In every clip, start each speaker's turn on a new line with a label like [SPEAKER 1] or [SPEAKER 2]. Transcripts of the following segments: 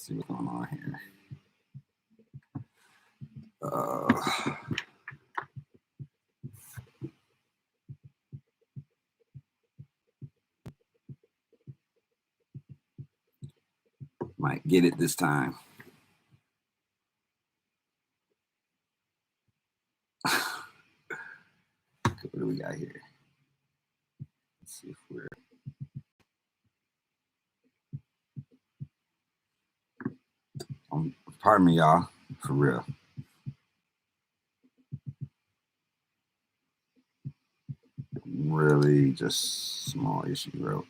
[SPEAKER 1] see what's going on here. Might get it this time. What do we got here? Let's see if we're. Pardon me, y'all, for real. Really just small issue, bro.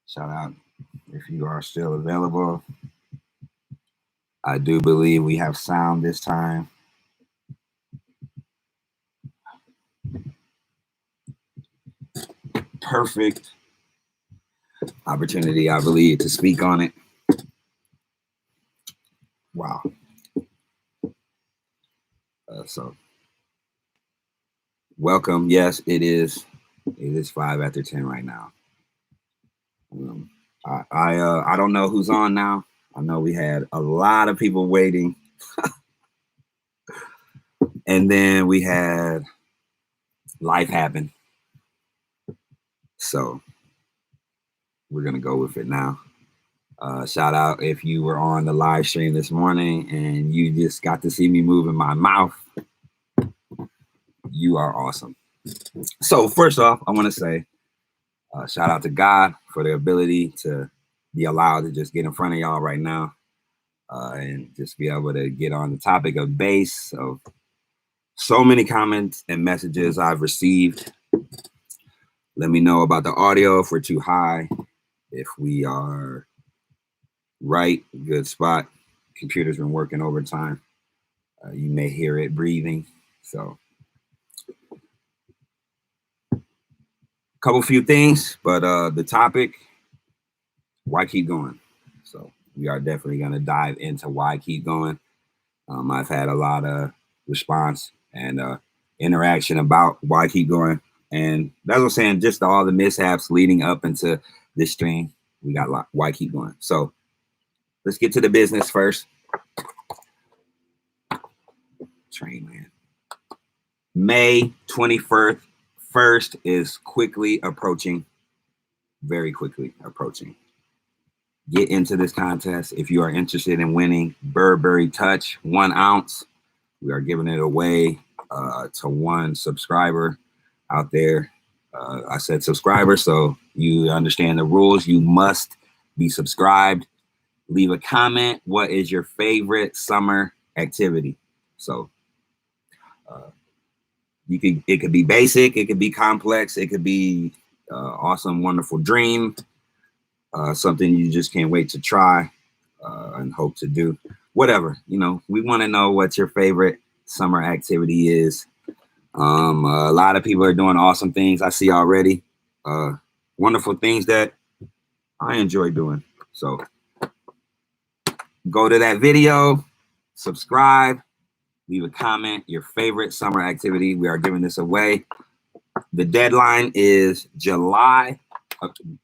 [SPEAKER 1] Shout out if you are still available. I do believe we have sound this time. Perfect opportunity, I believe, to speak on it. Wow. So welcome. Yes, it is 5 after 10 right now. I don't know who's on now. I know we had a lot of people waiting. And then we had life happen. So we're going to go with it now. Shout out if you were on the live stream this morning and you just got to see me moving my mouth. You are awesome. So first off, I want to say shout out to God for the ability to be allowed to just get in front of y'all right now and just be able to get on the topic of bass, of so many comments and messages I've received. Let me know about the audio if we're too high, if we are right, good spot. Computer's been working overtime. You may hear it breathing. So few things, but the topic, why keep going? So we are definitely going to dive into why keep going. I've had a lot of response and interaction about why keep going. And that's what I'm saying, just all the mishaps leading up into this stream, we got why keep going. So let's get to the business first. Train, man. May 21st is quickly approaching, very quickly approaching. Get into this contest if you are interested in winning Burberry Touch 1 ounce. We are giving it away to one subscriber out there. I said subscriber, so you understand the rules. You must be subscribed. Leave a comment. What is your favorite summer activity? So it could be basic, it could be complex, it could be awesome, wonderful dream, something you just can't wait to try and hope to do. Whatever, we want to know what your favorite summer activity is. A lot of people are doing awesome things I see already. Wonderful things that I enjoy doing. So go to that video, subscribe, leave a comment, your favorite summer activity. We are giving this away. The deadline is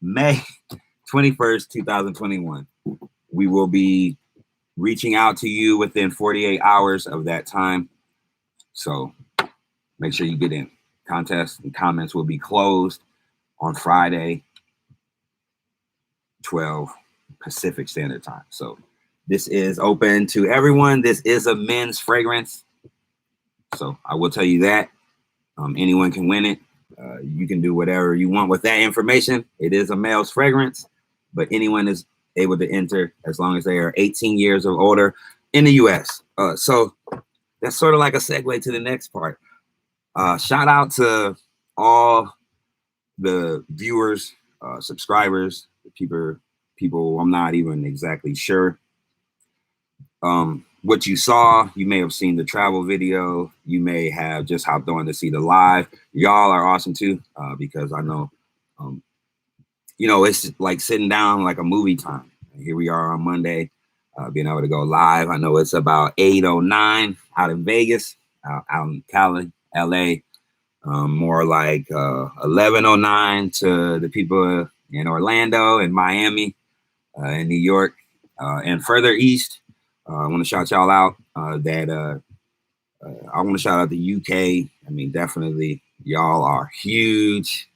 [SPEAKER 1] May 21st, 2021. We will be reaching out to you within 48 hours of that time. So make sure you get in. Contests and comments will be closed on Friday, 12 Pacific Standard Time. So this is open to everyone. This is a men's fragrance. So I will tell you that. Anyone can win it. You can do whatever you want with that information. It is a male's fragrance, but anyone is able to enter as long as they are 18 years or older in the U.S. So that's sort of like a segue to the next part. Shout out to all the viewers, subscribers, people I'm not even exactly sure what you saw. You may have seen the travel video. You may have just hopped on to see the live. Y'all are awesome too, because I know, it's like sitting down like a movie time. Here we are on Monday, being able to go live. I know it's about 8:09 out in Vegas, out in Cali, LA. more like 1109 to the people in Orlando and Miami and New York and further east. I want to shout y'all out I want to shout out the UK. I mean, definitely y'all are huge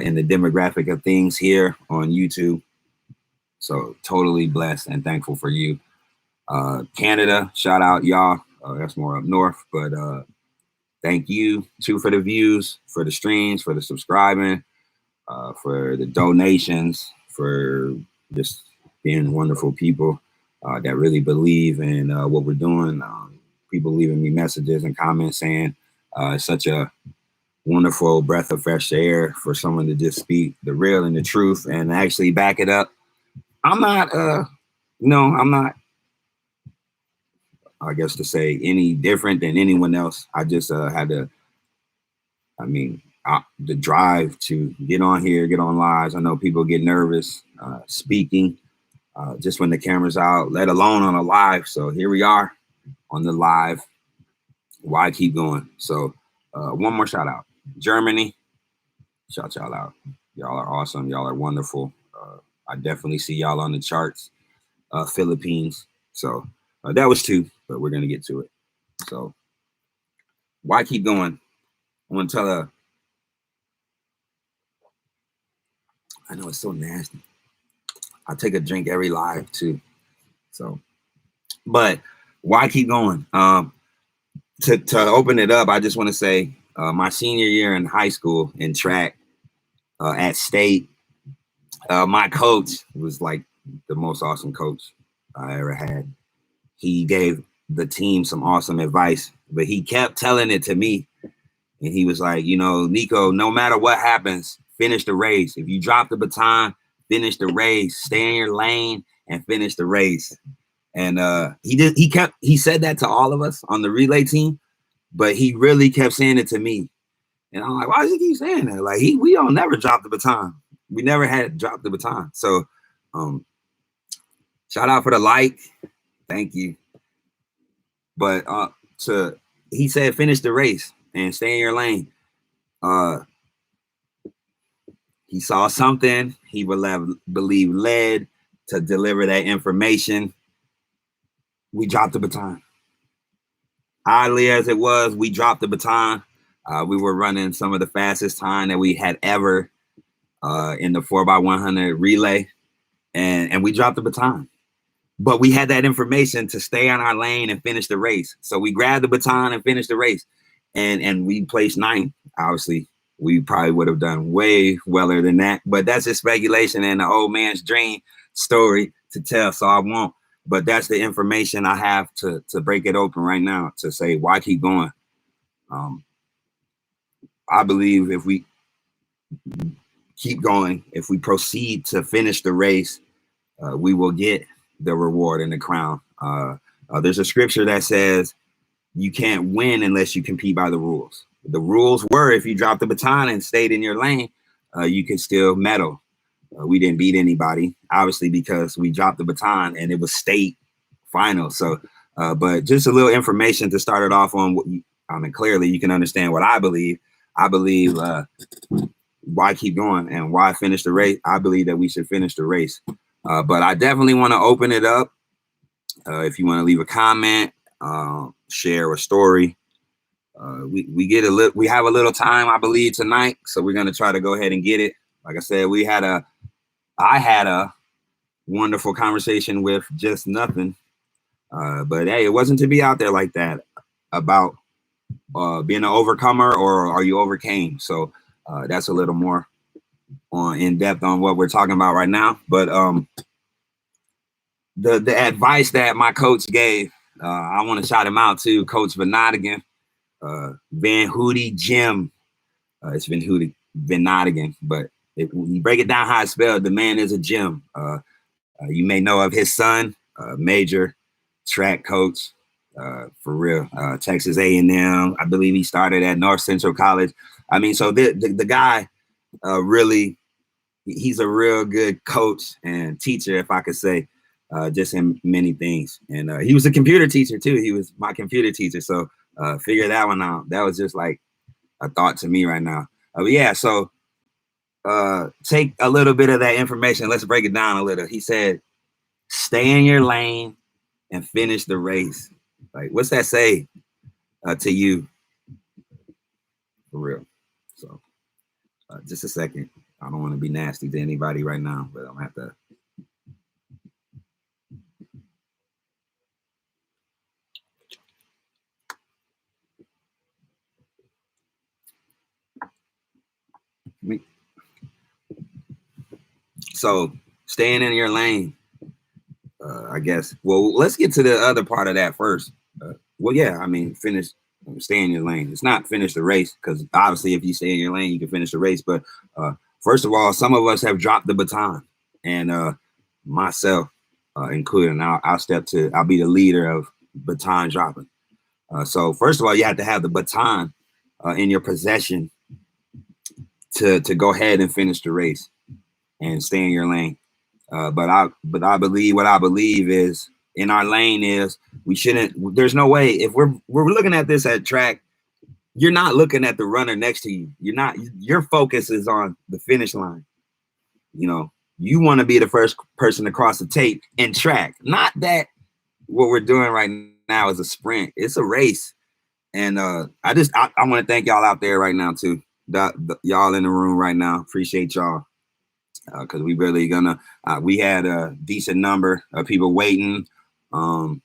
[SPEAKER 1] in the demographic of things here on YouTube. So totally blessed and thankful for you. Canada, shout out y'all. That's more up north, but thank you too for the views, for the streams, for the subscribing, for the donations, for just being wonderful people that really believe in what we're doing. People leaving me messages and comments saying it's such a wonderful breath of fresh air for someone to just speak the real and the truth and actually back it up. I'm not, I'm not, I guess to say, any different than anyone else. I just had to, the drive to get on here, get on lives. I know people get nervous speaking just when the camera's out, let alone on a live. So here we are on the live. Why keep going? So one more shout out. Germany, shout y'all out. Y'all are awesome. Y'all are wonderful. I definitely see y'all on the charts. Philippines. So that was two, but we're going to get to it. So why keep going? I want to tell I know it's so nasty. I take a drink every live too. So, but why keep going? To open it up, I just want to say my senior year in high school in track at state, my coach was like the most awesome coach I ever had. He gave the team some awesome advice, but he kept telling it to me. And he was like, Nico, no matter what happens, finish the race. If you drop the baton, finish the race. Stay in your lane and finish the race. And he said that to all of us on the relay team, but he really kept saying it to me. And I'm like, why does he keep saying that? Like we don't never drop the baton. We never had dropped the baton. So shout out for the like. Thank you. But he said finish the race and stay in your lane. He saw something he believed led to deliver that information. We dropped the baton. Oddly as it was, we dropped the baton. We were running some of the fastest time that we had ever in the 4x100 relay, and we dropped the baton. But we had that information to stay on our lane and finish the race. So we grabbed the baton and finished the race, and we placed ninth. Obviously, we probably would have done way weller than that, but that's just speculation and the old man's dream story to tell. So I won't. But that's the information I have to break it open right now to say why keep going. I believe if we keep going, if we proceed to finish the race, we will get the reward and the crown. There's a scripture that says you can't win unless you compete by the rules. The rules were if you dropped the baton and stayed in your lane, you could still medal. We didn't beat anybody, obviously, because we dropped the baton and it was state final. So, but just a little information to start it off on. Clearly you can understand what I believe. I believe why keep going and why finish the race. I believe that we should finish the race. But I definitely want to open it up. If you want to leave a comment, share a story. We have a little time, I believe, tonight. So we're going to try to go ahead and get it. Like I said, I had a wonderful conversation with Just Nothing. But hey, it wasn't to be out there like that about being an overcomer or are you overcame. So that's a little more in depth on what we're talking about right now. But the advice that my coach gave, I want to shout him out to Coach Van Nottingham, Van Hootie Jim. It's Van Hootie Van Nottingham, but when you break it down how it's spelled, the man is a gem. You may know of his son, major track coach, for real, Texas A&M. I believe he started at North Central College. I mean, so the guy really, he's a real good coach and teacher, if I could say, just in many things. And he was a computer teacher too. He was my computer teacher. So figure that one out. That was just like a thought to me right now. But yeah, so take a little bit of that information. Let's break it down a little. He said, stay in your lane and finish the race. Like, what's that say to you? For real. So just a second. I don't want to be nasty to anybody right now, but I'm gonna have to. So staying in your lane, I guess. Well, let's get to the other part of that first. Well, yeah, I mean, stay in your lane. It's not finish the race, because obviously if you stay in your lane, you can finish the race. But first of all, some of us have dropped the baton, and myself included. I'll be the leader of baton dropping. So first of all, you have to have the baton in your possession to go ahead and finish the race and stay in your lane. But I believe is in our lane is we shouldn't. There's no way, if we're looking at this at track, you're not looking at the runner next to you. Your focus is on the finish line. You know, you want to be the first person to cross the tape in track. Not that what we're doing right now is a sprint. It's a race. And I want to thank y'all out there right now too. Y'all in the room right now. Appreciate y'all. Because we really we had a decent number of people waiting. On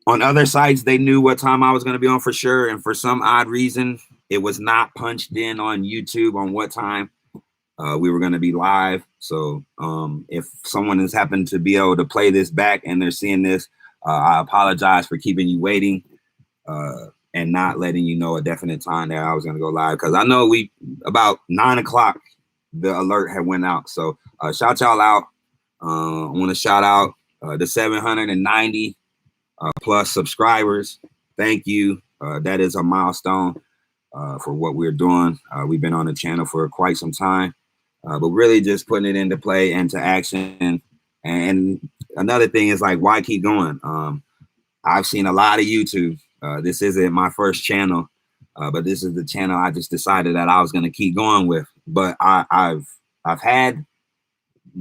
[SPEAKER 1] other sites, they knew what time I was going to be on for sure. And for some odd reason, it was not punched in on YouTube on what time we were going to be live. So if someone has happened to be able to play this back and they're seeing this, I apologize for keeping you waiting and not letting you know a definite time that I was going to go live. Because I know about 9 o'clock, the alert had went out. So shout y'all out. I want to shout out the 790 plus subscribers. Thank you. That is a milestone for what we're doing. We've been on the channel for quite some time, but really just putting it into play and to action. And another thing is, like, why keep going? I've seen a lot of YouTube. This isn't my first channel, but this is the channel I just decided that I was going to keep going with. But I've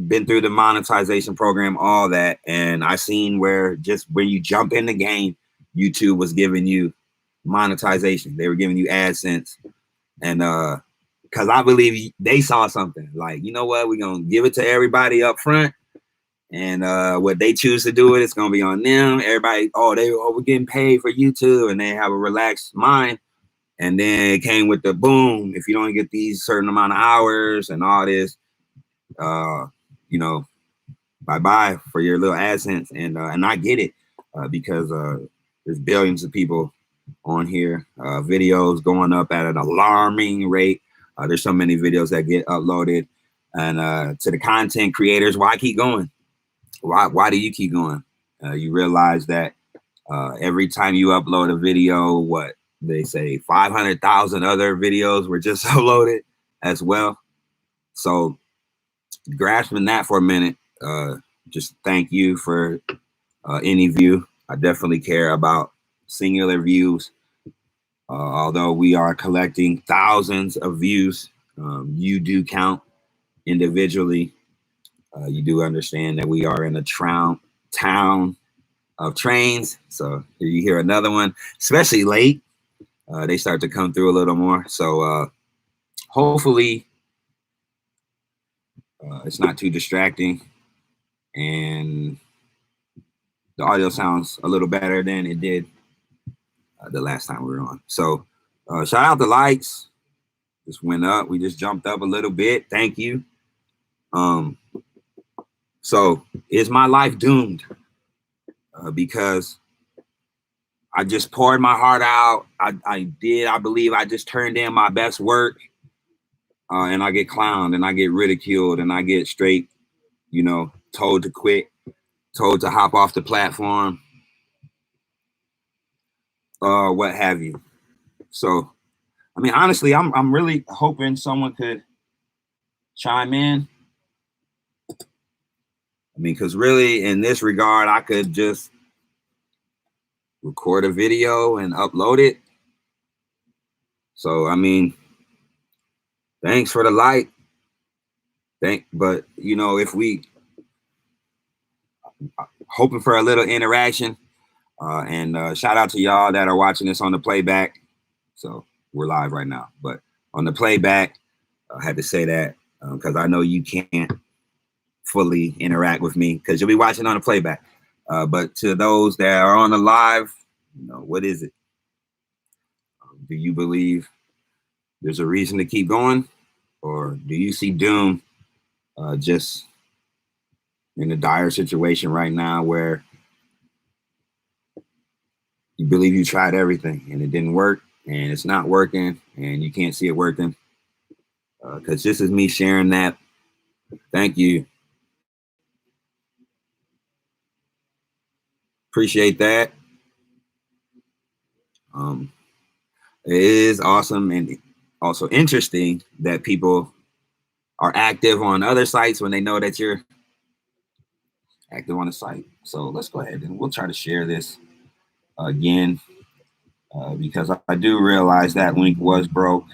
[SPEAKER 1] been through the monetization program, all that, and I seen where just when you jump in the game, YouTube was giving you monetization. They were giving you AdSense, and because I believe they saw something like, you know what, we're gonna give it to everybody up front, and what they choose to do with it's gonna be on them. Everybody, we're getting paid for YouTube, and they have a relaxed mind. And then it came with the boom. If you don't get these certain amount of hours and all this, bye-bye for your little AdSense. And I get it because there's billions of people on here, videos going up at an alarming rate. There's so many videos that get uploaded. And to the content creators, why keep going? Why do you keep going? You realize that every time you upload a video, what they say, 500,000 other videos were just uploaded as well. So grasping that for a minute, just thank you for any view. I definitely care about singular views. Although we are collecting thousands of views, you do count individually. You do understand that we are in a town of trains. So here you hear another one, especially late. They start to come through a little more. So hopefully it's not too distracting and the audio sounds a little better than it did the last time we were on. So shout out the likes. Just went up. We just jumped up a little bit. Thank you. So is my life doomed? Because I just poured my heart out. I believe I just turned in my best work. And I get clowned and I get ridiculed and I get straight, told to quit, told to hop off the platform, what have you. So, I mean, honestly, I'm really hoping someone could chime in. I mean, because really in this regard, I could just record a video and upload it. So I mean, thanks for the like. But you know, if we hoping for a little interaction, and shout out to y'all that are watching this on the playback. So we're live right now, but on the playback, I had to say that because I know you can't fully interact with me because you'll be watching on the playback. But to those that are on the live, you know, what is it? Do you believe there's a reason to keep going, or do you see doom just in a dire situation right now where you believe you tried everything and it didn't work and it's not working and you can't see it working? Because this is me sharing that. Thank you. Appreciate that. It is awesome and also interesting that people are active on other sites when they know that you're active on the site. So let's go ahead and we'll try to share this again because I do realize that link was broke.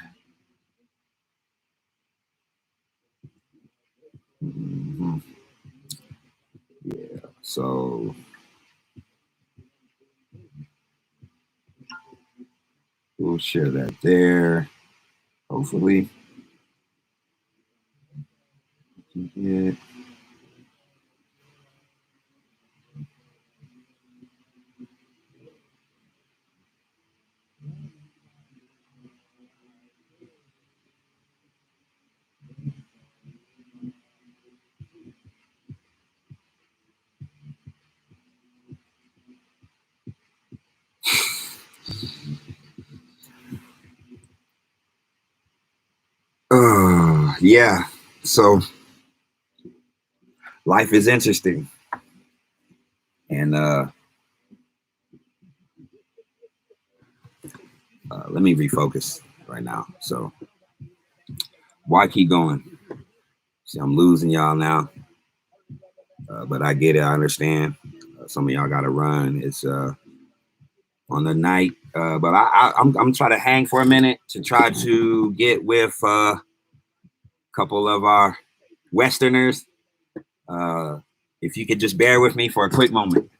[SPEAKER 1] Mm-hmm. Yeah, so we'll share that there. Hopefully, yeah. Yeah. So life is interesting, and let me refocus right now. So why keep going? See, I'm losing y'all now, but I get it. I understand. Some of y'all got to run. It's on the night, but I'm trying to hang for a minute to try to get with a couple of our Westerners. If you could just bear with me for a quick moment.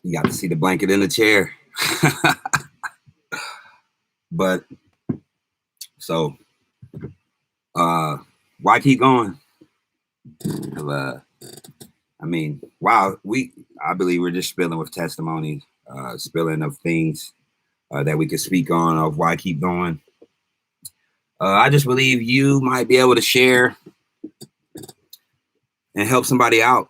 [SPEAKER 1] You got to see the blanket in the chair. But so, why keep going? I mean, wow, I believe we're just spilling with testimonies, spilling of things that we can speak on of why I keep going. I just believe you might be able to share and help somebody out.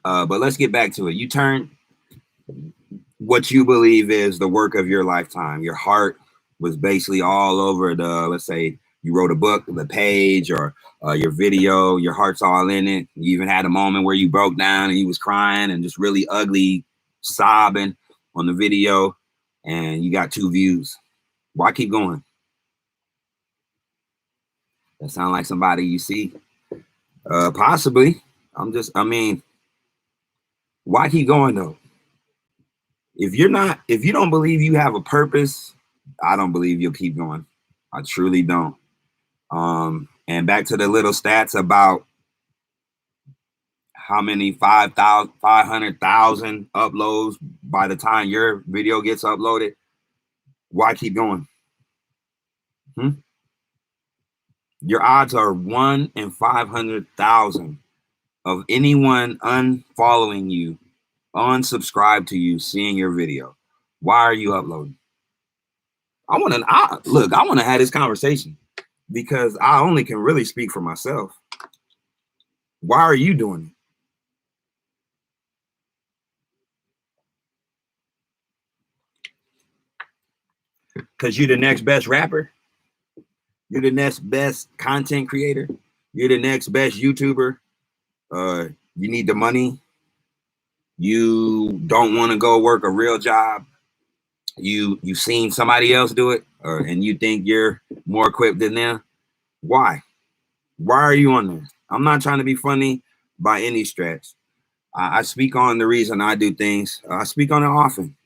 [SPEAKER 1] But let's get back to it. You turn what you believe is the work of your lifetime. Your heart was basically all over let's say you wrote a book, the page, or your video, your heart's all in it. You even had a moment where you broke down and you was crying and just really ugly sobbing on the video, and you got 2 views. Why keep going? That sound like somebody you see. Possibly. I mean, why keep going though? If you don't believe you have a purpose, I don't believe you'll keep going. I truly don't. And back to the little stats about how many 500,000 uploads by the time your video gets uploaded. Why keep going? Your odds are 1 in 500,000 of anyone unfollowing you, unsubscribe to you, seeing your video. Why are you uploading? I want to have this conversation because I only can really speak for myself. Why are you doing it? Because you're the next best rapper. You're the next best content creator. You're the next best YouTuber. You need the money. You don't want to go work a real job. You've seen somebody else do it, and you think you're more equipped than them. Why? Why are you on there? I'm not trying to be funny by any stretch. I speak on the reason I do things. I speak on it often.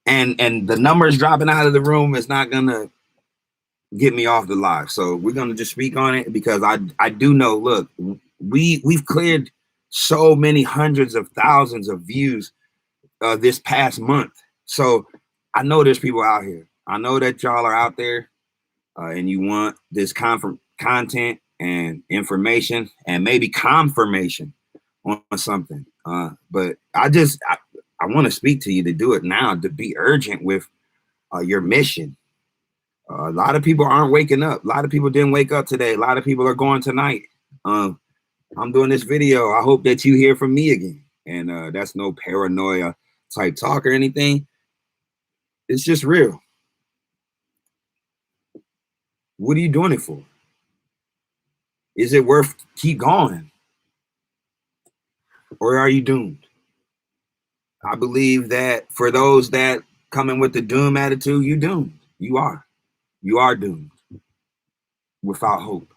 [SPEAKER 1] And the numbers dropping out of the room is not gonna get me off the live. So we're gonna just speak on it because I do know. Look, we've cleared so many hundreds of thousands of views this past month. So I know there's people out here. I know that y'all are out there, and you want this content and information and maybe confirmation on something. But I want to speak to you to do it now, to be urgent with your mission. A lot of people aren't waking up. A lot of people didn't wake up today. A lot of people are going tonight. I'm doing this video. I hope that you hear from me again. And that's no paranoia type talk or anything. It's just real. What are you doing it for? Is it worth keep going? Or are you doomed? I believe that for those that come in with the doom attitude, you're doomed. You are doomed without hope.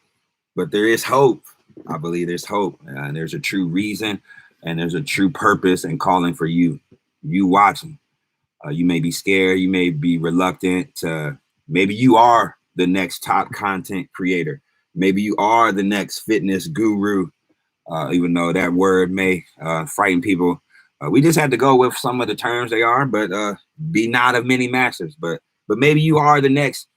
[SPEAKER 1] But there is hope. I believe there's hope, and there's a true reason, and there's a true purpose and calling for you. You watching. You may be scared. You may be reluctant to. Maybe you are the next top content creator. Maybe you are the next fitness guru. Even though that word may frighten people, we just had to go with some of the terms they are. But be not of many masters. But maybe you are the next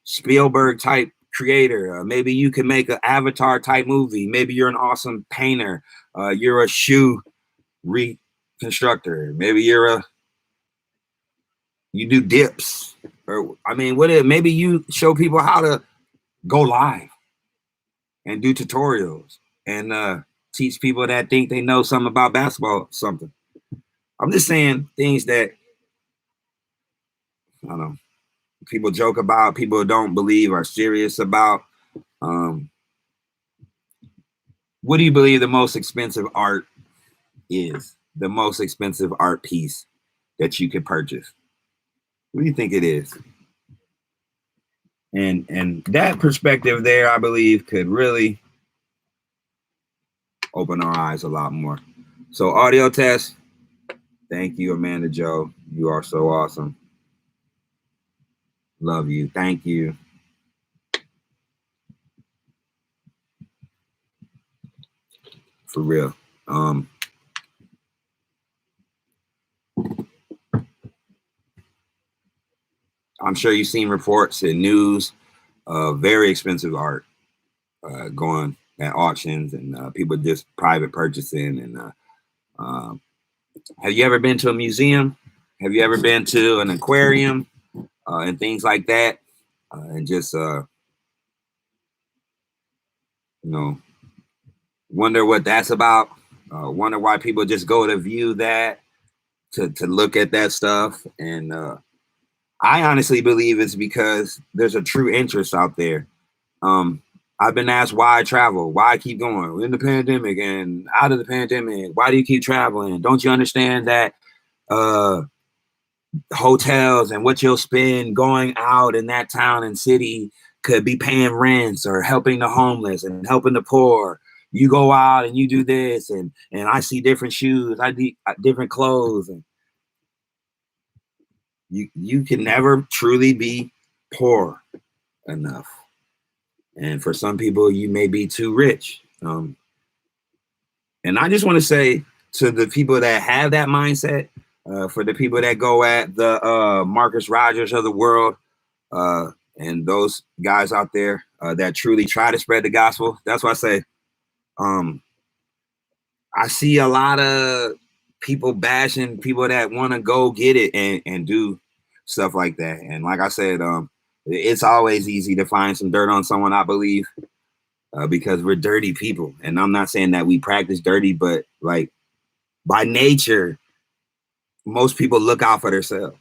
[SPEAKER 1] Spielberg type creator. Maybe you can make an Avatar type movie. Maybe you're an awesome painter. You're a shoe reconstructor. Maybe you do dips, or I mean, maybe you show people how to go live and do tutorials and teach people that think they know something about basketball, something. I'm just saying things that I don't know. People joke about, people don't believe, are serious about. What do you believe the most expensive art is? The most expensive art piece that you could purchase? What do you think it is? And that perspective there, I believe, could really open our eyes a lot more. So audio test. Thank you, Amanda Joe. You are so awesome. Love you. Thank you. For real. I'm sure you've seen reports and news of very expensive art going at auctions and people just private purchasing. And um, have you ever been to a museum? Have you ever been to an aquarium and things like that? And just you know, wonder what that's about. Wonder why people just go to view that, to look at that stuff. And I honestly believe it's because there's a true interest out there. I've been asked why I travel, why I keep going in the pandemic and out of the pandemic. Why do you keep traveling? Don't you understand that hotels and what you'll spend going out in that town and city could be paying rents or helping the homeless and helping the poor? You go out and you do this, and I see different shoes, I do different clothes, and you can never truly be poor enough. And for some people, you may be too rich. And I just want to say to the people that have that mindset, for the people that go at the Marcus Rogers of the world, and those guys out there that truly try to spread the gospel, that's why I say, I see a lot of people bashing people that want to go get it and do stuff like that. And like I said, it's always easy to find some dirt on someone, I believe, because we're dirty people. And I'm not saying that we practice dirty, but like by nature, most people look out for themselves.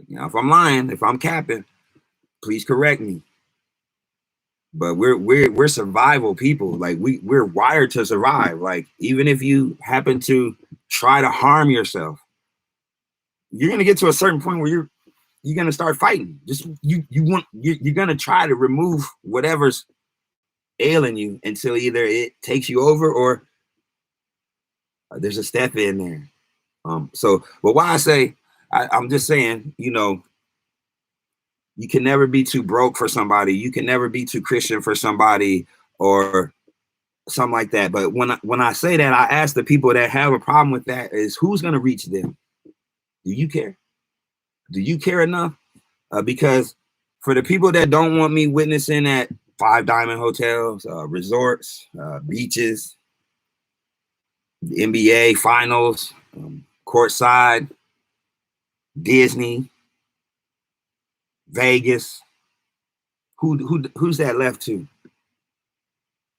[SPEAKER 1] You know, if I'm lying, if I'm capping, please correct me. But we're survival people. Like we're wired to survive. Like even if you happen to try to harm yourself, you're gonna get to a certain point where you're gonna start fighting. Just you're gonna try to remove whatever's ailing you until either it takes you over or there's a step in there. But why I say I'm just saying, you know, you can never be too broke for somebody. You can never be too Christian for somebody or something like that. But when I say that, I ask the people that have a problem with that is who's going to reach them? Do you care? Do you care enough? Because for the people that don't want me witnessing at Five Diamond hotels, resorts, beaches, NBA finals, courtside, Disney, Vegas, who's that left to?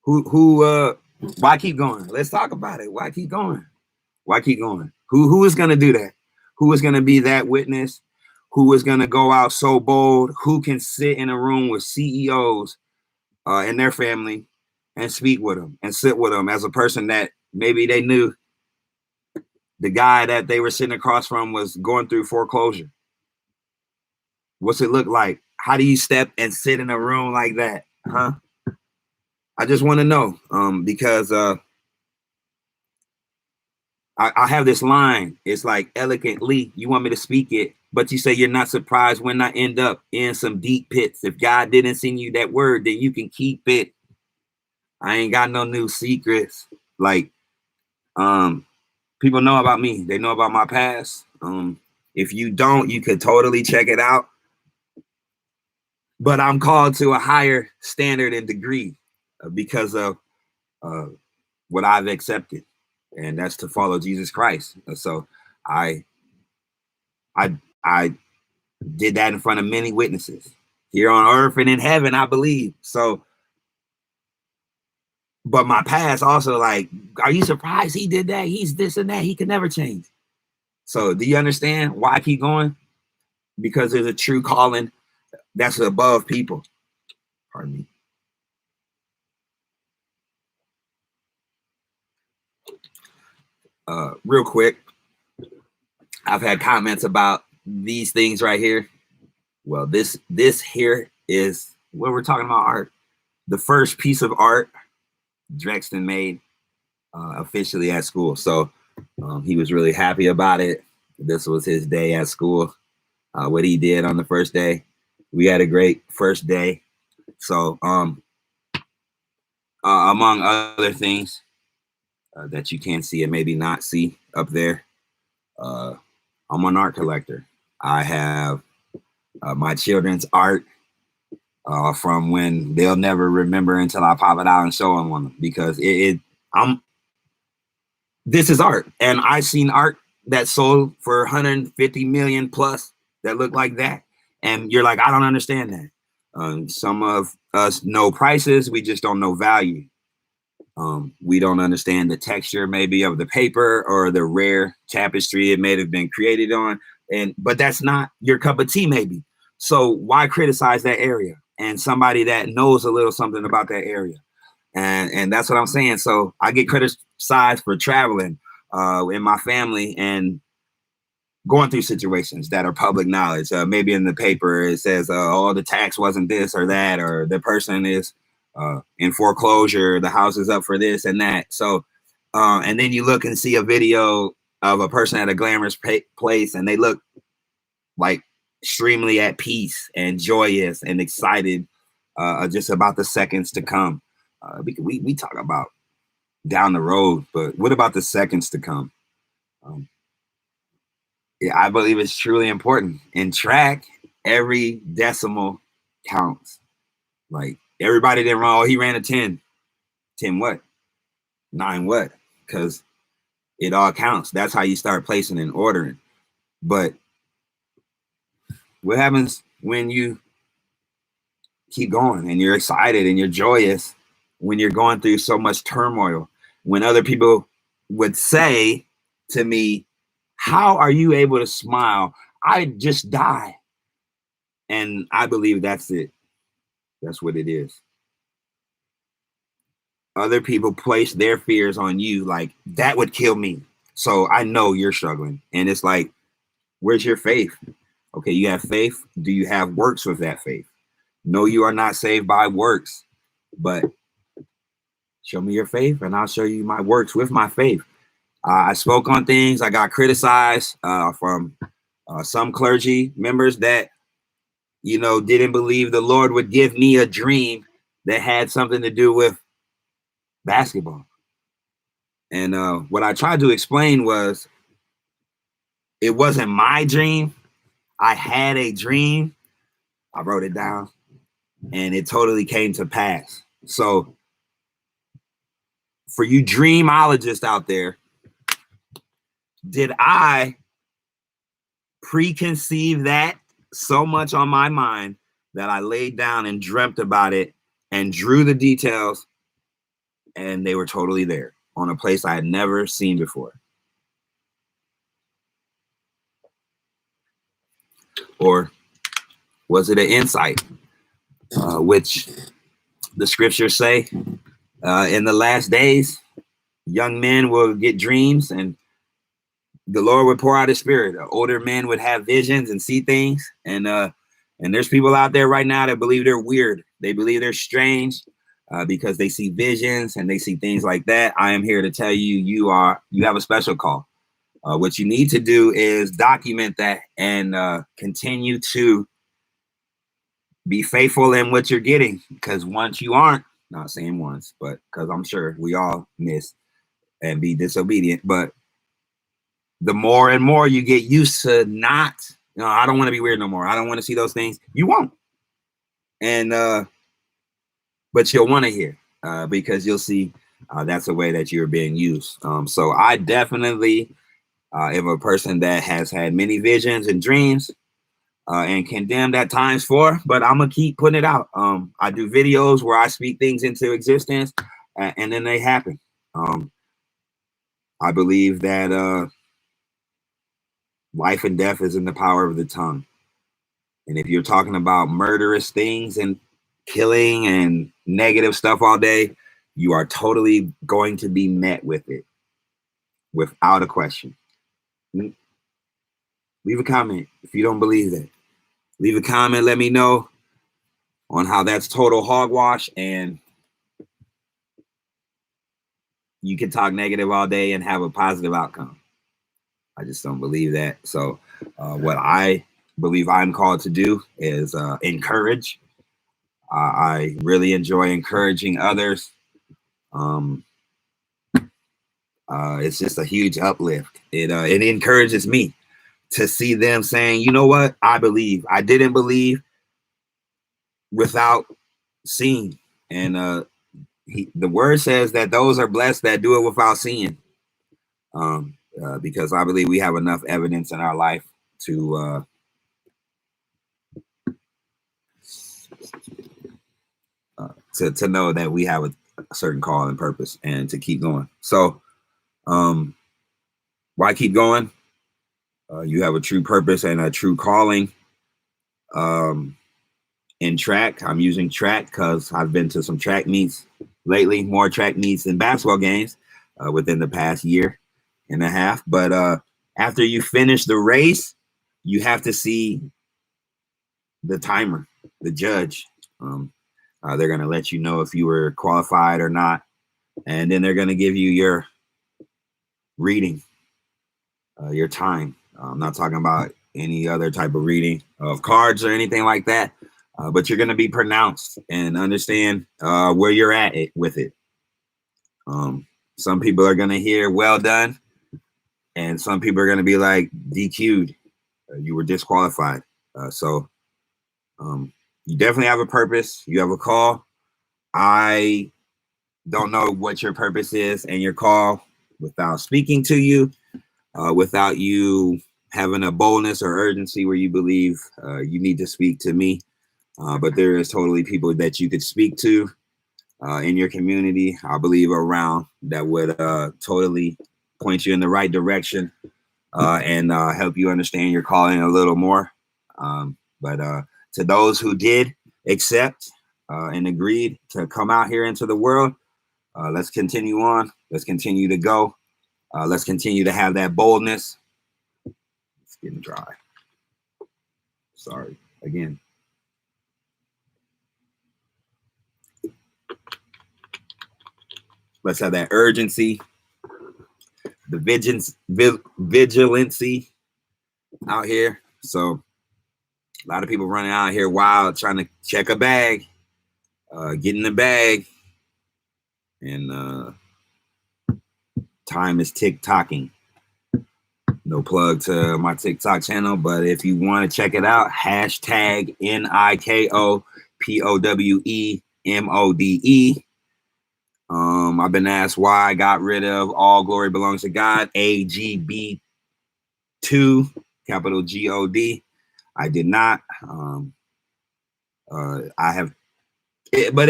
[SPEAKER 1] Why keep going? Let's talk about it. Why keep going? Why keep going? Who is going to do that? Who is going to be that witness? Who is going to go out so bold? Who can sit in a room with CEOs and their family and speak with them and sit with them as a person that maybe they knew the guy that they were sitting across from was going through foreclosure? What's it look like? How do you step and sit in a room like that? Huh? I just want to know, because I have this line. It's like elegantly, you want me to speak it, but you say you're not surprised when I end up in some deep pits. If God didn't send you that word, then you can keep it. I ain't got no new secrets. Like, people know about me. They know about my past. If you don't, you could totally check it out. But I'm called to a higher standard and degree because of what I've accepted, and that's to follow Jesus Christ. So I did that in front of many witnesses here on earth and in heaven, I believe. So, but my past also, like, are you surprised he did that? He's this and that. He can never change. So do you understand why I keep going? Because there's a true calling that's above people. Pardon me. Real quick, I've had comments about these things right here. Well, this here is what we're talking about, art. The first piece of art Drexton made officially at school. So he was really happy about it. This was his day at school. What he did on the first day. We had a great first day. So among other things that you can see and maybe not see up there, I'm an art collector. I have my children's art from when they'll never remember until I pop it out and show them on them, because this is art, and I've seen art that sold for 150 million plus that look like that, and you're like, I don't understand that. Some of us know prices, we just don't know value. We don't understand the texture maybe of the paper or the rare tapestry it may have been created on, but that's not your cup of tea maybe. So why criticize that area and somebody that knows a little something about that area? And that's what I'm saying. So I get criticized for traveling in my family and going through situations that are public knowledge. Maybe in the paper it says, oh, the tax wasn't this or that, or the person is in foreclosure, the house is up for this and that. So, and then you look and see a video of a person at a glamorous place, and they look like extremely at peace and joyous and excited just about the seconds to come. We talk about down the road, but what about the seconds to come? Yeah, I believe it's truly important. In track, every decimal counts. Like, everybody didn't run, oh, he ran a 10. 10 what? 9 what? Because it all counts. That's how you start placing and ordering. But what happens when you keep going and you're excited and you're joyous, when you're going through so much turmoil, when other people would say to me, how are you able to smile? I just die. And I believe that's it. That's what it is. Other people place their fears on you, like, that would kill me. So I know you're struggling. And it's like, where's your faith? Okay, you have faith. Do you have works with that faith? No, you are not saved by works, but show me your faith and I'll show you my works with my faith. I spoke on things. I got criticized from some clergy members that, didn't believe the Lord would give me a dream that had something to do with basketball. And what I tried to explain was, it wasn't my dream. I had a dream. I wrote it down and it totally came to pass. So for you dreamologists out there, did I preconceive that so much on my mind that I laid down and dreamt about it and drew the details, and they were totally there on a place I had never seen before? Or was it an insight, which the scriptures say in the last days, young men will get dreams and the Lord would pour out his spirit. Older men would have visions and see things. And there's people out there right now that believe they're weird. They believe they're strange because they see visions and they see things like that. I am here to tell you, you have a special call. What you need to do is document that and continue to be faithful in what you're getting. Because once you aren't, not saying once, but because I'm sure we all miss and be disobedient, but the more and more you get used to not, I don't want to be weird no more, I don't want to see those things, you won't. And but you'll want to hear because you'll see that's the way that you're being used. So I definitely am a person that has had many visions and dreams and condemned at times for, but I'm gonna keep putting it out. I do videos where I speak things into existence and then they happen. I believe that life and death is in the power of the tongue. And if you're talking about murderous things and killing and negative stuff all day, you are totally going to be met with it without a question. Leave a comment if you don't believe that. Leave a comment, let me know on how that's total hogwash, and you can talk negative all day and have a positive outcome. I just don't believe that. So what I believe I'm called to do is encourage. I really enjoy encouraging others. It's just a huge uplift. It encourages me to see them saying, you know what, I believe. I didn't believe without seeing. And the word says that those are blessed that do it without seeing. Because I believe we have enough evidence in our life to know that we have a certain call and purpose and to keep going. So why keep going? You have a true purpose and a true calling. In track, I'm using track because I've been to some track meets lately, more track meets than basketball games within the past year and a half. But after you finish the race, you have to see the timer, the judge. They're going to let you know if you were qualified or not. And then they're going to give you your reading, your time. I'm not talking about any other type of reading of cards or anything like that. But you're going to be pronounced and understand where you're at with it. Some people are going to hear well done, and some people are going to be like DQ'd. You were disqualified. So you definitely have a purpose. You have a call. I don't know what your purpose is and your call without speaking to you, without you having a boldness or urgency where you believe you need to speak to me. But there is totally people that you could speak to in your community, I believe, around that would totally point you in the right direction and help you understand your calling a little more. But to those who did accept and agreed to come out here into the world, let's continue on. Let's continue to go. Let's continue to have that boldness. It's getting dry. Sorry again. Let's have that urgency, the vigilancy out here. So a lot of people running out here wild, trying to check a bag, get in the bag, and time is tick-tocking. No plug to my TikTok channel, but if you want to check it out, hashtag NIKOPOWEMODE. I've been asked why I got rid of All Glory Belongs to God, AGB2, capital GOD. I did not. I have, but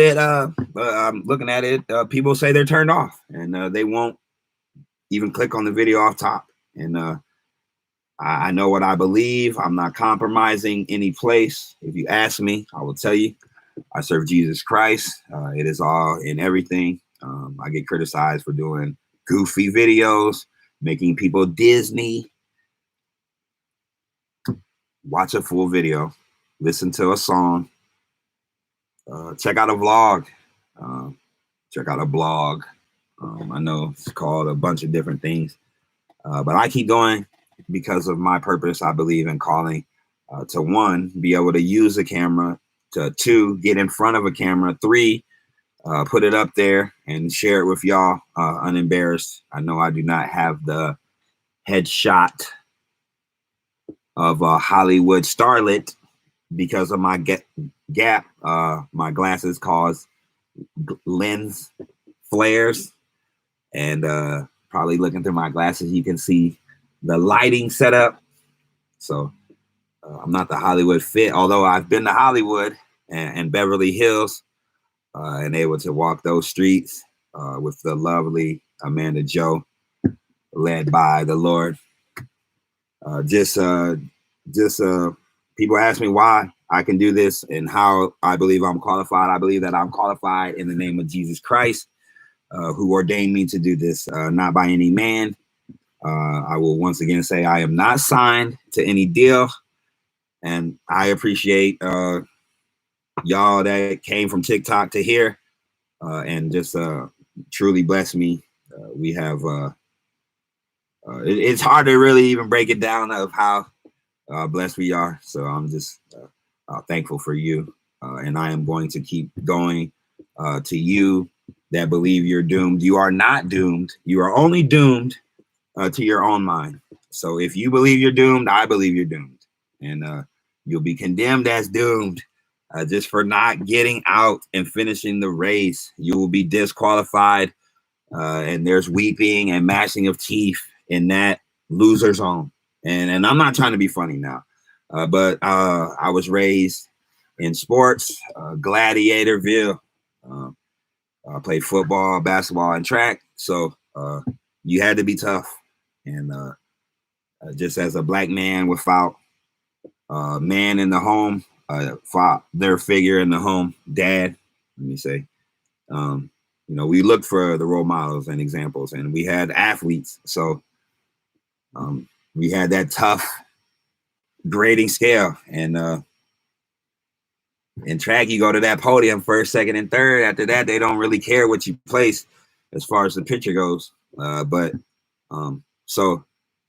[SPEAKER 1] I'm looking at it. People say they're turned off, and they won't even click on the video off top. And I know what I believe. I'm not compromising any place. If you ask me, I will tell you. I serve Jesus Christ. It is all in everything. I get criticized for doing goofy videos, making people Disney. Watch a full video, listen to a song, check out a vlog, check out a blog. I know it's called a bunch of different things, but I keep going because of my purpose. I believe in calling to one, be able to use a camera, to two, get in front of a camera, three, put it up there and share it with y'all unembarrassed. I know I do not have the headshot of a Hollywood starlet because of my gap. My glasses cause lens flares, and probably looking through my glasses, you can see the lighting setup. So I'm not the Hollywood fit, although I've been to Hollywood and Beverly Hills and able to walk those streets with the lovely Amanda Joe, led by the Lord. People ask me why I can do this and how I believe I'm qualified. I believe that I'm qualified in the name of Jesus Christ, who ordained me to do this, not by any man. I will once again say I am not signed to any deal, and I appreciate y'all that came from TikTok to here and just truly bless me. We have it's hard to really even break it down of how blessed we are. So I'm just thankful for you, and I am going to keep going. To you that believe you're doomed, you are not doomed. You are only doomed to your own mind. So if you believe you're doomed, I believe you're doomed. And you'll be condemned as doomed just for not getting out and finishing the race. You will be disqualified. And there's weeping and gnashing of teeth in that loser zone. And I'm not trying to be funny now, but I was raised in sports, Gladiatorville. I played football, basketball, and track. So you had to be tough. And just as a black man without man in the home, father figure in the home, dad, let me say, you know, we looked for the role models and examples, and we had athletes. So we had that tough grading scale. And in track, you go to that podium first, second, and third. After that, they don't really care what you place as far as the picture goes. So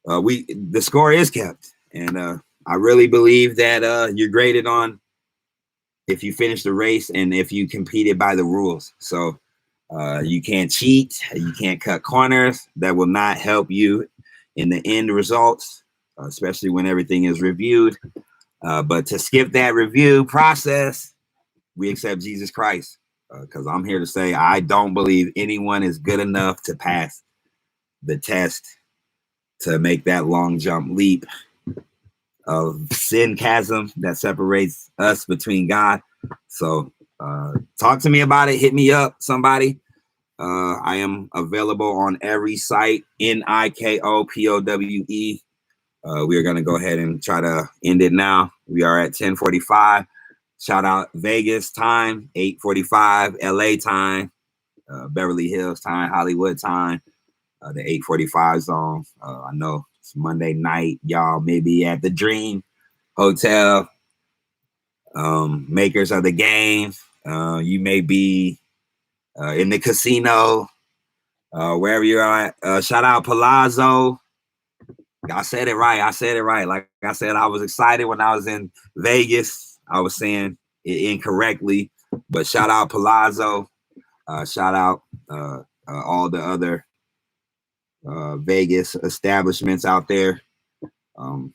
[SPEAKER 1] the score is kept. And I really believe that you're graded on if you finish the race and if you competed by the rules. So you can't cheat, you can't cut corners. That will not help you in the end results, especially when everything is reviewed. But to skip that review process, we accept Jesus Christ, because I'm here to say I don't believe anyone is good enough to pass the test to make that long jump leap of sin chasm that separates us between God. So talk to me about it. Hit me up, somebody. I am available on every site, NIKOPOWE. We are going to go ahead and try to end it now. We are at 10:45. Shout out Vegas time, 8:45, LA time, Beverly Hills time, Hollywood time, the 8:45 zone. I know it's Monday night. Y'all may be at the Dream Hotel, makers of the game. You may be in the casino, wherever you're at. Shout out Palazzo. I said it right. Like I said, I was excited when I was in Vegas. I was saying it incorrectly, but shout out Palazzo. Shout out all the other Vegas establishments out there. You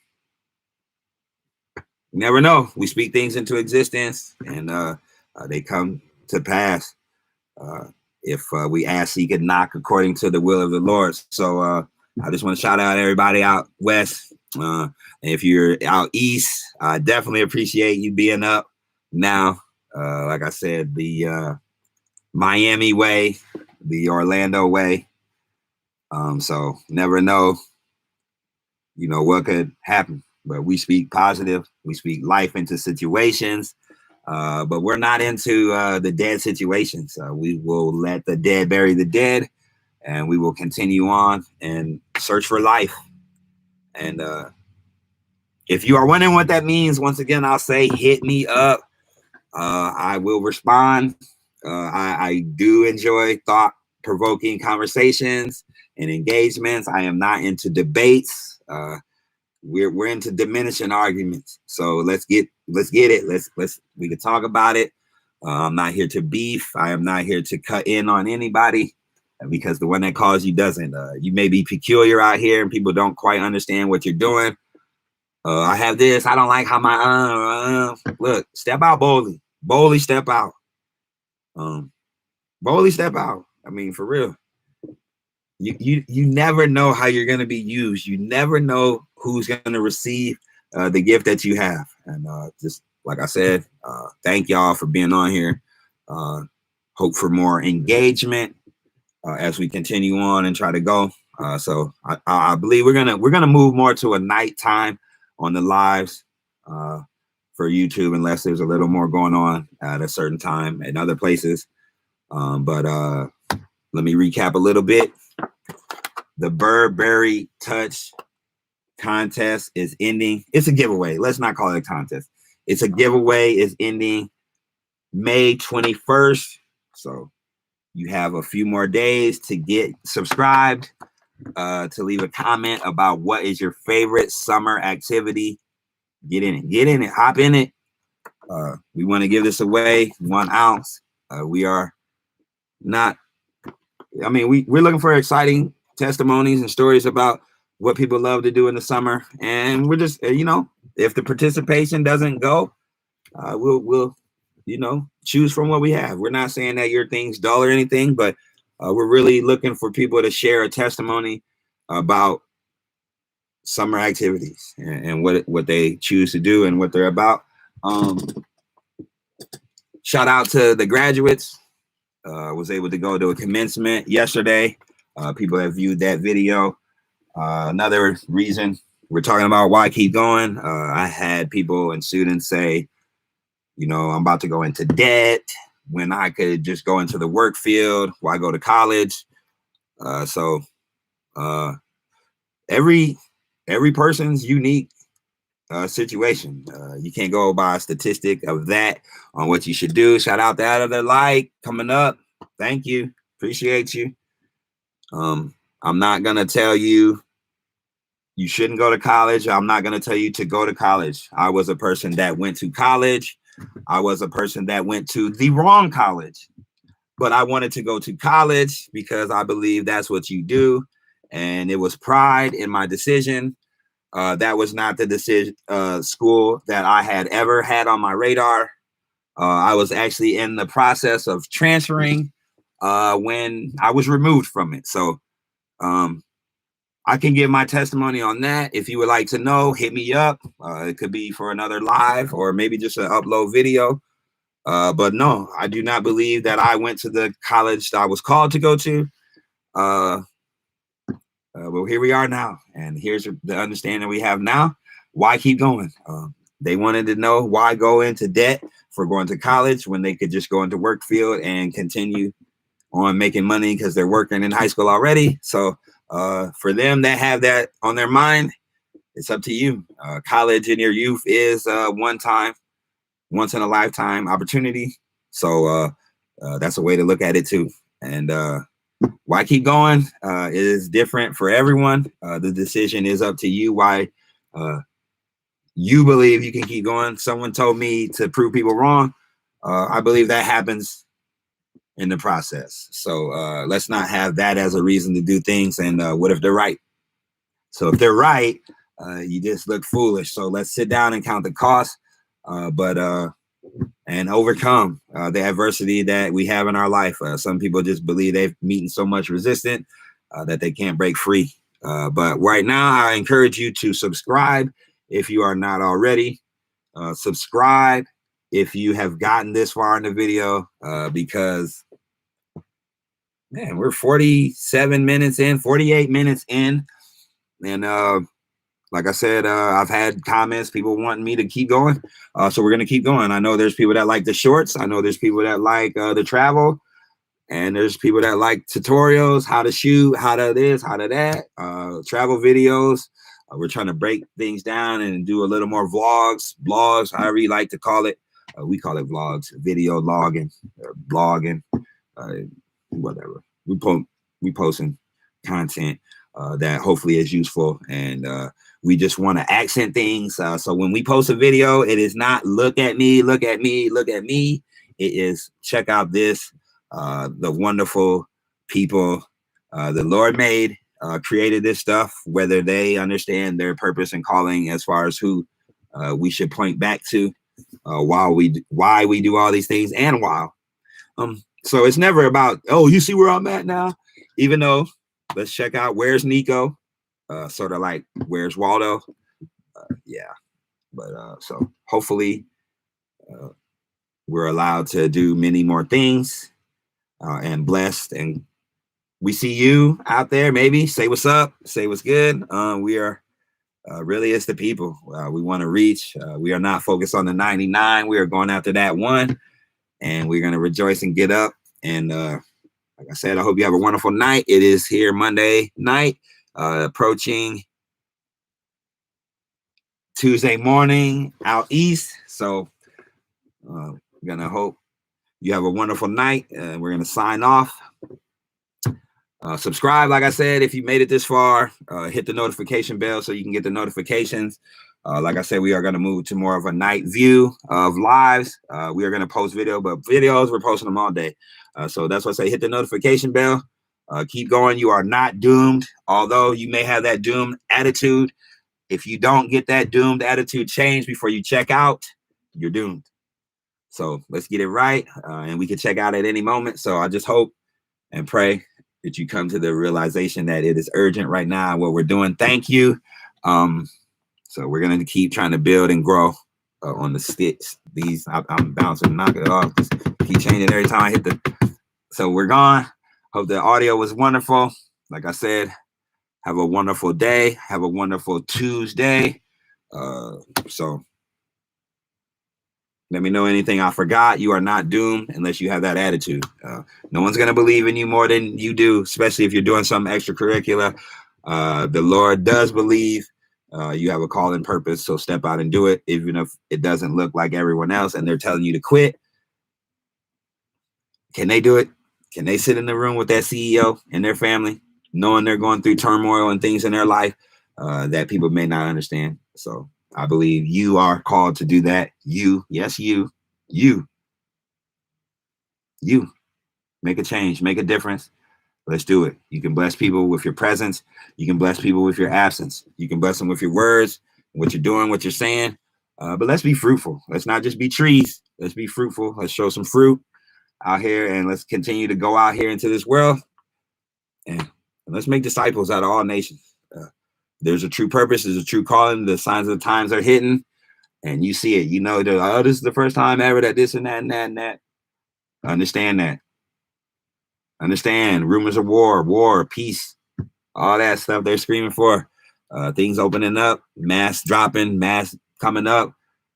[SPEAKER 1] never know. We speak things into existence, and they come to pass if we ask, seek, and knock according to the will of the Lord. So I just want to shout out everybody out west. If you're out east, I definitely appreciate you being up now. Like I said, the Miami way, the Orlando way. So never know, you know, what could happen. But we speak positive. We speak life into situations. But we're not into the dead situations. We will let the dead bury the dead. And we will continue on and search for life. And if you are wondering what that means, once again, I'll say hit me up. I will respond. I do enjoy thought-provoking conversations and engagements. I am not into debates. We're into diminishing arguments. So let's get it. We can talk about it. I'm not here to beef. I am not here to cut in on anybody, because the one that calls you doesn't. You may be peculiar out here and people don't quite understand what you're doing. I have this. I don't like how my look. Step out boldly. Boldly step out. Boldly step out. I mean, for real. You never know how you're gonna be used. You never know who's gonna receive the gift that you have. And just like I said, thank y'all for being on here. Hope for more engagement as we continue on and try to go. So I believe we're gonna move more to a nighttime on the lives for YouTube, unless there's a little more going on at a certain time in other places. But let me recap a little bit. The Burberry Touch contest is ending. It's a giveaway. Let's not call it a contest. It's a giveaway. Is ending May 21st. So you have a few more days to get subscribed, to leave a comment about what is your favorite summer activity. Get in it, hop in it. We want to give this away 1 ounce. We are not, I mean, we're looking for exciting testimonies and stories about what people love to do in the summer. And we're just, you know, if the participation doesn't go, we'll, you know, choose from what we have. We're not saying that your thing's dull or anything, but we're really looking for people to share a testimony about summer activities and what they choose to do and what they're about. Shout out to the graduates. Was able to go to a commencement yesterday. People have viewed that video. Another reason we're talking about why keep going. I had people and students say, you know, I'm about to go into debt when I could just go into the work field. Why go to college? So every person's unique situation. You can't go by a statistic of that on what you should do. Shout out to Out of the Light coming up. Thank you. Appreciate you. I'm not going to tell you you shouldn't go to college. I'm not going to tell you to go to college. I was a person that went to college. I was a person that went to the wrong college, but I wanted to go to college because I believe that's what you do. And it was pride in my decision. That was not the decision school that I had ever had on my radar. I was actually in the process of transferring when I was removed from it. So I can give my testimony on that. If you would like to know, hit me up. It could be for another live or maybe just an upload video. But no, I do not believe that I went to the college that I was called to go to. Well, here we are now, and here's the understanding we have now. Why keep going? They wanted to know why go into debt for going to college when they could just go into work field and continue on making money because they're working in high school already. So for them that have that on their mind, it's up to you. College in your youth is once in a lifetime opportunity. So that's a way to look at it too. And why keep going? It is different for everyone. The decision is up to you. Why you believe you can keep going. Someone told me to prove people wrong. I believe that happens in the process. So let's not have that as a reason to do things. And what if they're right? So if they're right, you just look foolish. So let's sit down and count the cost, and overcome the adversity that we have in our life. Some people just believe they've meeting so much resistance that they can't break free. But right now, I encourage you to subscribe if you are not already. Subscribe if you have gotten this far in the video, because man, we're 47 minutes in, 48 minutes in. And like I said, I've had comments, people wanting me to keep going. So we're going to keep going. I know there's people that like the shorts. I know there's people that like the travel. And there's people that like tutorials, how to shoot, how to this, how to that, travel videos. We're trying to break things down and do a little more blogs, however you like to call it. We call it vlogs, video logging, blogging, whatever. We posting content that hopefully is useful, and we just want to accent things. So when we post a video, it is not look at me, look at me, look at me. It is check out this, the wonderful people the Lord made, created this stuff, whether they understand their purpose and calling as far as who we should point back to, why we do all these things, and why. So it's never about, oh, you see where I'm at now, even though let's check out where's Nico, sort of like where's Waldo. Yeah, but so hopefully we're allowed to do many more things and blessed, and we see you out there. Maybe say what's up, say what's good. We are really, it's the people we want to reach. We are not focused on the 99. We are going after that one, and we're going to rejoice and get up. And like I said, I hope you have a wonderful night. It is here Monday night, approaching Tuesday morning out east. So we're going to hope you have a wonderful night. We're going to sign off. Subscribe, like I said, if you made it this far. Hit the notification bell so you can get the notifications. Like I said, we are going to move to more of a night view of lives. We are going to post video, but videos, we're posting them all day. So that's why I say hit the notification bell. Keep going. You are not doomed. Although you may have that doomed attitude, if you don't get that doomed attitude changed before you check out, you're doomed. So let's get it right, and we can check out at any moment. So I just hope and pray that you come to the realization that it is urgent right now what we're doing. Thank you. So we're going to keep trying to build and grow on the sticks. These I'm bouncing, knock it off. Just keep changing every time I hit the. So we're gone. Hope the audio was wonderful. Like I said, have a wonderful day. Have a wonderful Tuesday. So let me know anything I forgot. You are not doomed unless you have that attitude. No one's going to believe in you more than you do, especially if you're doing something extracurricular. The Lord does believe you have a call and purpose, so step out and do it, even if it doesn't look like everyone else and they're telling you to quit. Can they do it? Can they sit in the room with that CEO and their family, knowing they're going through turmoil and things in their life that people may not understand? So I believe you are called to do that. You, yes, you make a change, make a difference. Let's do it. You can bless people with your presence. You can bless people with your absence. You can bless them with your words, what you're doing, what you're saying. But let's be fruitful. Let's not just be trees. Let's be fruitful. Let's show some fruit out here, and let's continue to go out here into this world, and let's make disciples out of all nations. There's a true purpose. There's a true calling. The signs of the times are hitting, and you see it. You know, this is the first time ever that this and that and that and that. Understand that. Understand rumors of war, peace, all that stuff they're screaming for. Things opening up, mass dropping, mass coming up.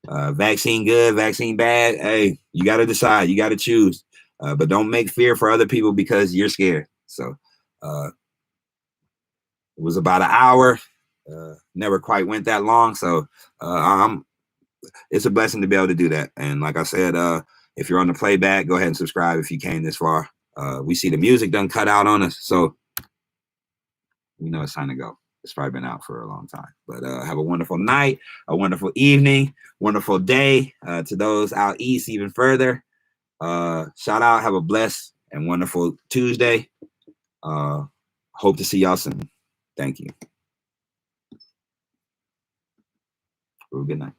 [SPEAKER 1] Vaccine good, vaccine bad. Hey, you got to decide. You got to choose. But don't make fear for other people because you're scared. So it was about an hour. Never quite went that long. So it's a blessing to be able to do that. And like I said, if you're on the playback, go ahead and subscribe if you came this far. We see the music done cut out on us, so we know it's time to go. It's probably been out for a long time. But have a wonderful night, a wonderful evening, wonderful day. To those out east, even further. Shout out, have a blessed and wonderful Tuesday. Hope to see y'all soon. Thank you. Good night.